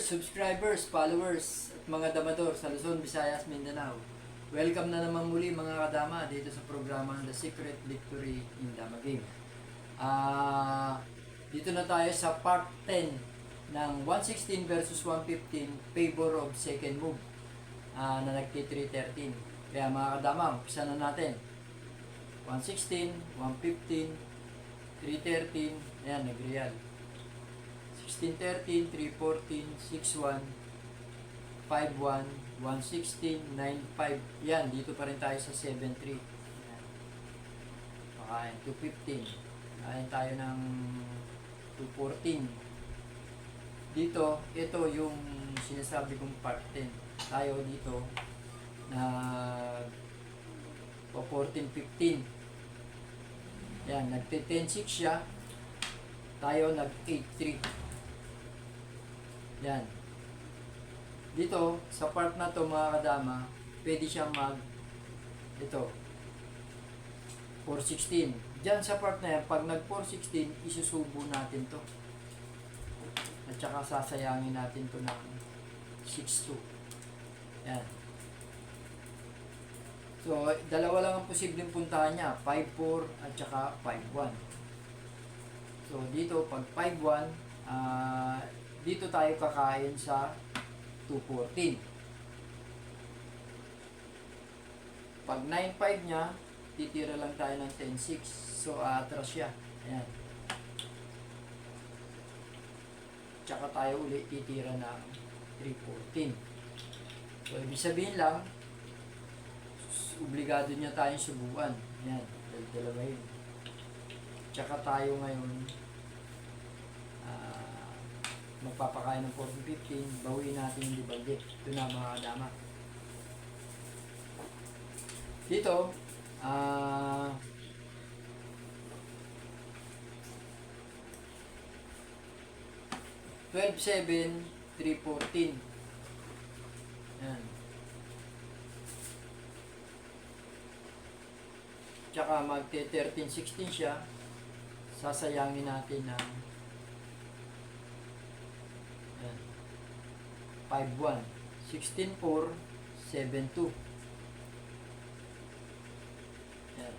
subscribers, followers, at mga damador sa Luzon, Visayas, Mindanao. Welcome na naman muli mga kadama dito sa programang The Secret Victory in Dama Game. Dito na tayo sa part 10 ng 116 versus 115 favor of second move na nagti-313. Kaya mga kadama, umpisa na natin. 116, 115, 313, ayan, nag-real. 1613, 314, 61, 51, 116, 95. Yan, dito pa rin tayo sa 73. Yan. Makain, 215. Kain tayo ng 214. Dito, ito yung sinasabi kong part 10. Tayo dito na 14, 15. Yan, nagte-10-6 siya. Tayo nag-8-3. Yan. Dito, sa part na to mga kadama, pwede siyang ito, 416. Diyan sa part na yan, pag nag-416, isusubo natin to. At saka sasayangin natin to ng 6-2. Yan. So, dalawa lang ang posibleng puntahan niya, 5-4 at saka 5-1. So, dito, pag 5-1, dito tayo kakain sa 214. Pag 9-5 niya, titira lang tayo ng 10-6. So, atras siya. Ayan. Tsaka tayo ulit titira ng 314. So, ibig sabihin lang, obligado niya tayong subukan. Ayan. Dalawa yun. Tsaka tayo ngayon, magpapakain ng 14-15, bawiin natin yung libalde. Ito na mga kadama. Dito, 12-7, 3-14. Yan. Tsaka magte-13-16 siya. Sasayangin natin ng 5-1, 16-4, 7-2. Yan.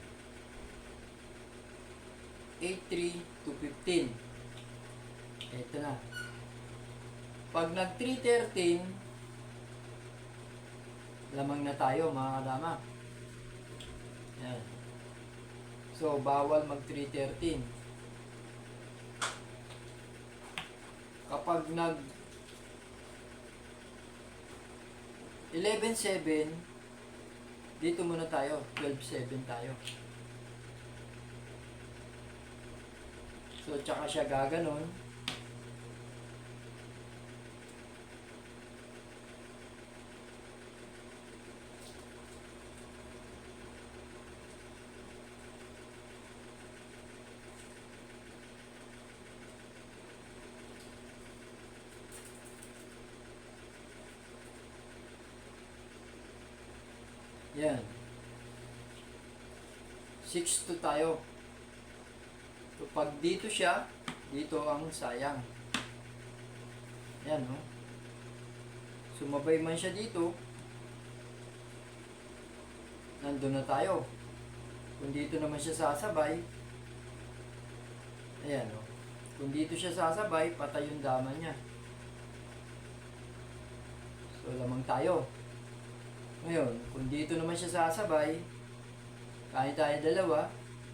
8-3, 2-15. Ito na. Pag nag-3-13, lamang na tayo mga kadama. Yan. So, bawal mag-3-13. Kapag 11-7, dito muna tayo, 12-7 tayo. So, tsaka siya gaganon. Yan. 6-2 tayo. So, pag dito siya, dito ang sayang. Yan, no? Sumabay man siya dito, nandun na tayo. Kung dito naman siya sasabay, ayan, no? Kung dito siya sasabay, patay yung dama niya. So, lamang tayo. Ngayon, kung dito naman siya sasabay, kain tayo dalawa,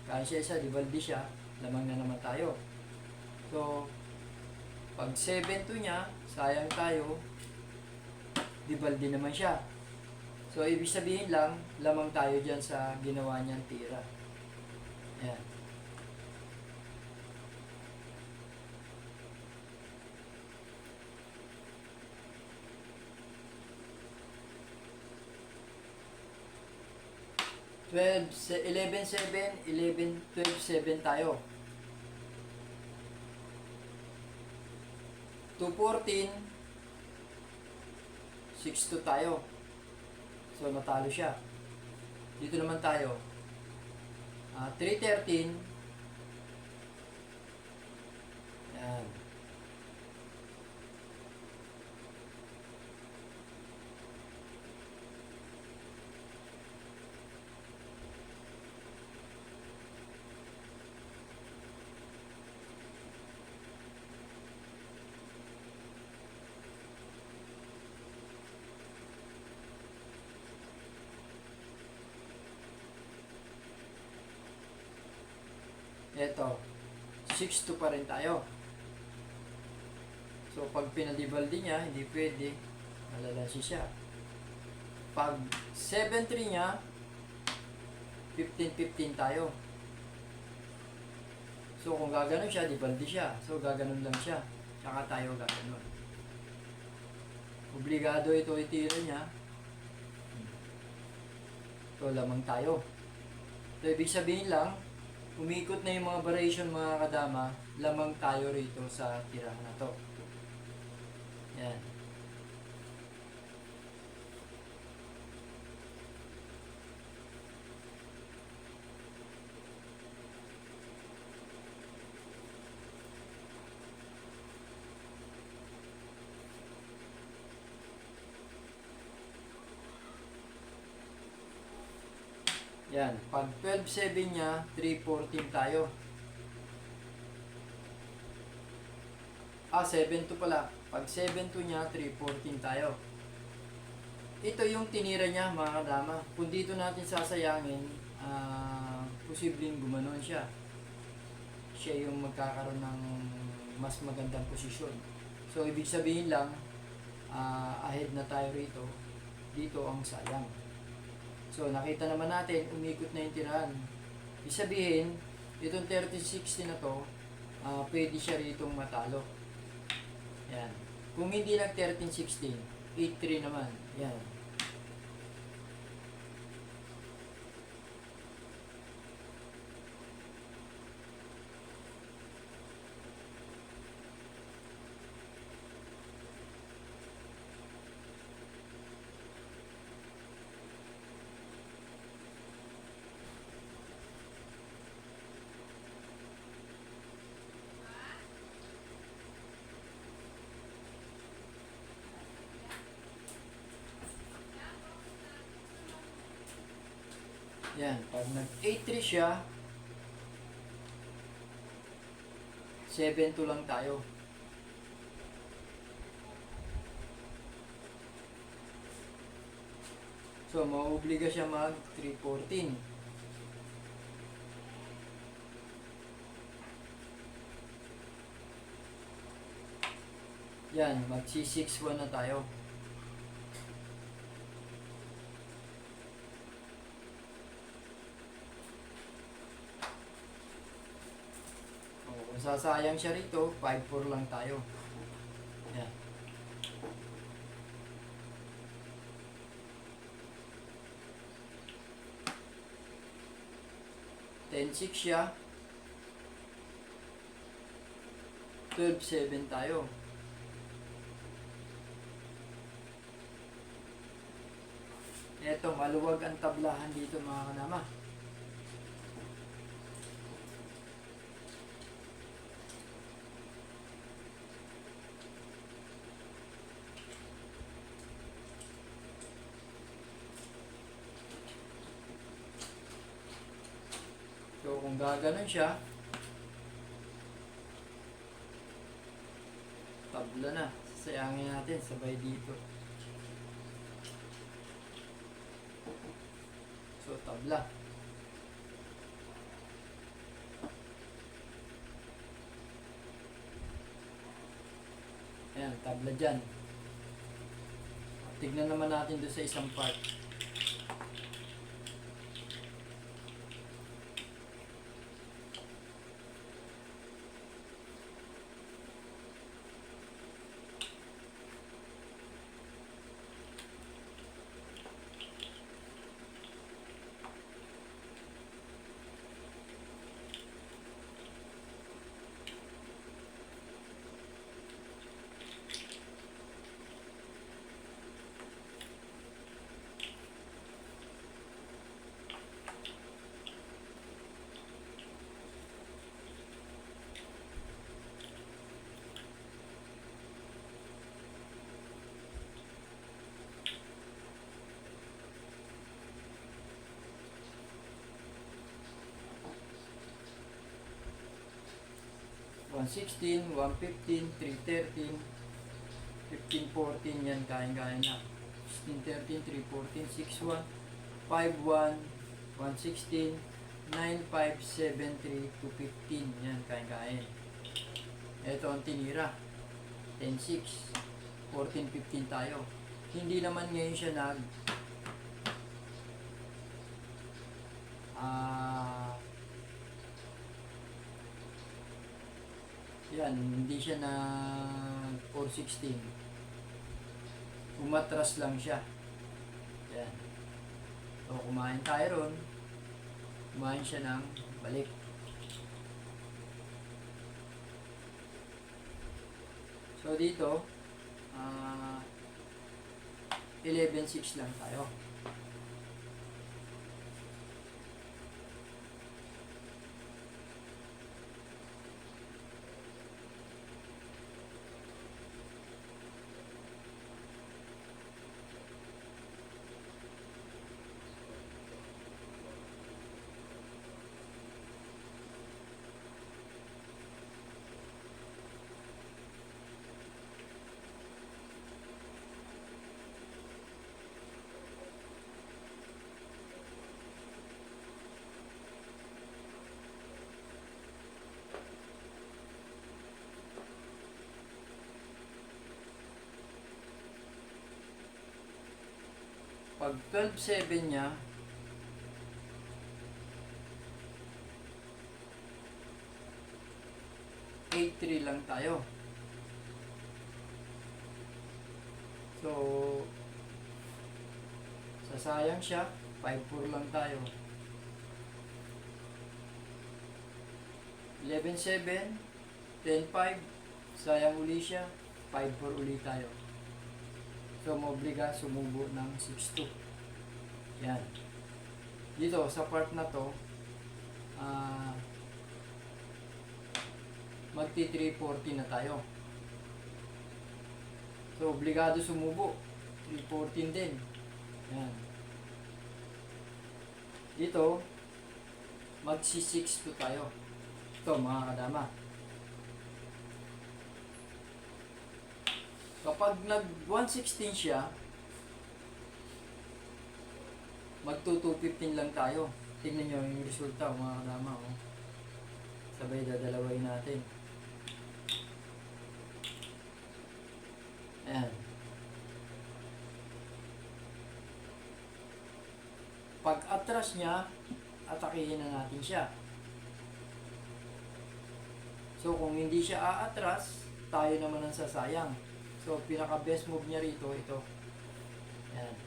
kain siya isa, libaldi siya, lamang na naman tayo. So, pag 7-2 niya, sayang tayo, libaldi naman siya. So, ibig sabihin lang, lamang tayo dyan sa ginawa niyang tira. Ayan. $11-7, 11-12-7 tayo. 2-14, 6-2 tayo. So, natalo siya. Dito naman tayo. 3-13. Yan. Eto, 6'2 pa rin tayo. So, pag pinadibaldi niya, hindi pwede. Malalansi siya. Pag 7'3 niya, 15-15 tayo. So, kung gaganon siya, dibaldi siya. So, gaganon lang siya. Tsaka tayo gaganon. Obligado ito itira niya. So, lamang tayo. So, ibig sabihin lang, umikot na yung mga variation mga kadama, lamang tayo rito sa tirahan na to. Yan. Yan. Pag 12-7 niya, 3-14 tayo. 7-2 pala. Pag 7-2 niya, 3-14 tayo. Ito yung tinira niya, mga kadama. Kung dito natin sasayangin, posibleng gumanon siya. Siya yung magkakaroon ng mas magandang posisyon. So, ibig sabihin lang, ahead na tayo rito. Dito ang sayang. So, nakita naman natin, umikot na yung tirahan. Ibig sabihin, itong 13-16 na to, pwede siya ritong matalo. Yan. Kung hindi nag 13-16, 8-3 naman. Yan. Yan. Pag nag 8-3 siya, 7-2 lang tayo. So, mauobliga siya mag 3-14. Yan, magsi 6-1 na tayo. Kung sasayang siya rito, 5-4 lang tayo. Yan. Ten 6 siya. 12-7 tayo. Eto, maluwag ang tablahan dito mga kanama. So, kung gaganon siya, tabla na. Sasayangin natin, sabay dito. So, tabla. Ayan, tabla dyan. Tignan naman natin doon sa isang part. $116, $115, $313, $15.14 yan, kain-kain na. $16.13, $3.14, $6.1, $5.1, $116, 9,573 to 15. Yan, kain-kain. Ito ang tinira. 10,6. 14,15 tayo. Hindi naman ngayon siya yan, hindi siya na 416. Umatras lang siya. Yan. So, kumain tayo ron. Kumain siya ng balik. So, dito, 11.6 lang tayo. Pag 12.7 niya, $8.3 lang tayo. So, sasayang siya, 5.4 lang tayo. 11.7, 10.5, sayang uli siya, 5.4 uli tayo. So, maobliga sumubo ng 6.2. Yan. Dito, sa part na to, magti 340 na tayo. So, obligado sumubo. 314 din. Yan. Dito, magsi 6.2 tayo. Ito, mga kadama. Kapag nag 116 siya, mag 215 lang tayo. Tingnan nyo yung resulta, mga kadama. Oh. Sabay dadalawin natin. Ayan. Pag atras niya, atakihin na natin siya. So, kung hindi siya aatras, tayo naman ang sasayang. So, pinaka-best move niya rito, ito. Ayan.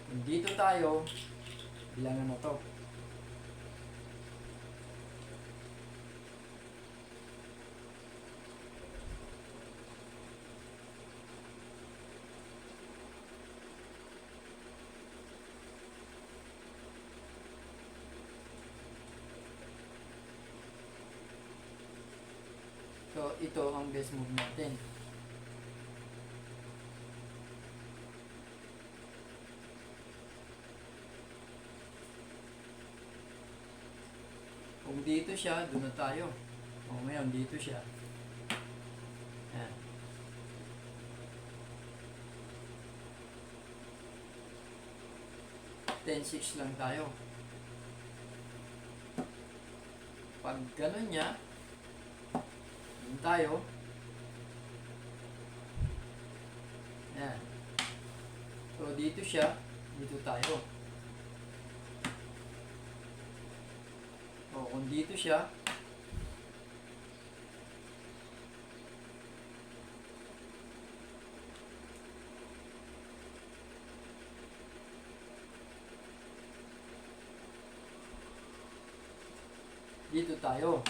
Kung dito tayo, bilangan na to. So, ito ang best move natin. Kung dito siya, doon na tayo. O ngayon, dito siya. Ayan. $10.6 lang tayo. Pag ganun niya, doon tayo. Ayan. So, dito siya. Dito tayo. O, kung dito siya, dito tayo.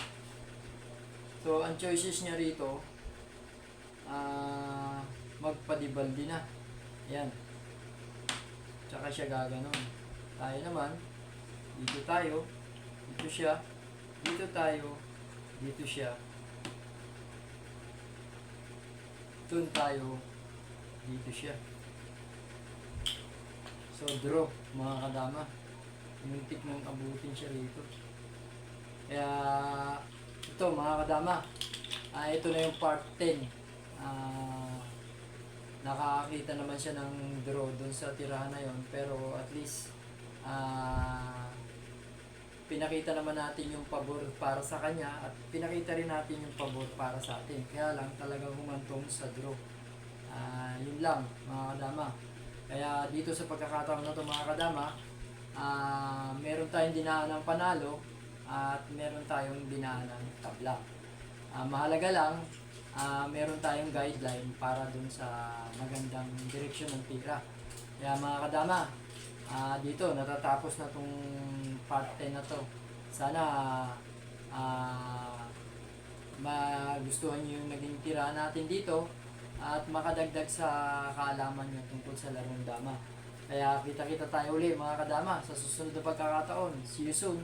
So, ang choices niya rito, magpadibaldi na. Ayan. Tsaka siya gaganon. Tayo naman, dito tayo, dito siya, dito tayo, dito siya, dun tayo, dito siya. So, draw, mga kadama. Muntik mong abutin siya rito. Kaya, ito mga kadama, ito na yung part 10. Nakakakita naman siya ng draw dun sa tirahan na yon, pero at least ah, pinakita naman natin yung pabor para sa kanya at pinakita rin natin yung pabor para sa atin. Kaya lang talagang humantong sa draw. Yun lang mga kadama. Kaya dito sa pagkakataon na to mga kadama, meron tayong dinaan ng panalo at meron tayong dinaan ng tabla. Mahalaga lang, meron tayong guideline para dun sa magandang direksyon ng tira. Kaya mga kadama, dito natatapos na tong part 10 na to. Sana magustuhan nyo yung naging tira natin dito at makadagdag sa kaalaman nyo tungkol sa larong dama. Kaya kita-kita tayo uli mga kadama sa susunod na pagkakataon. See you soon!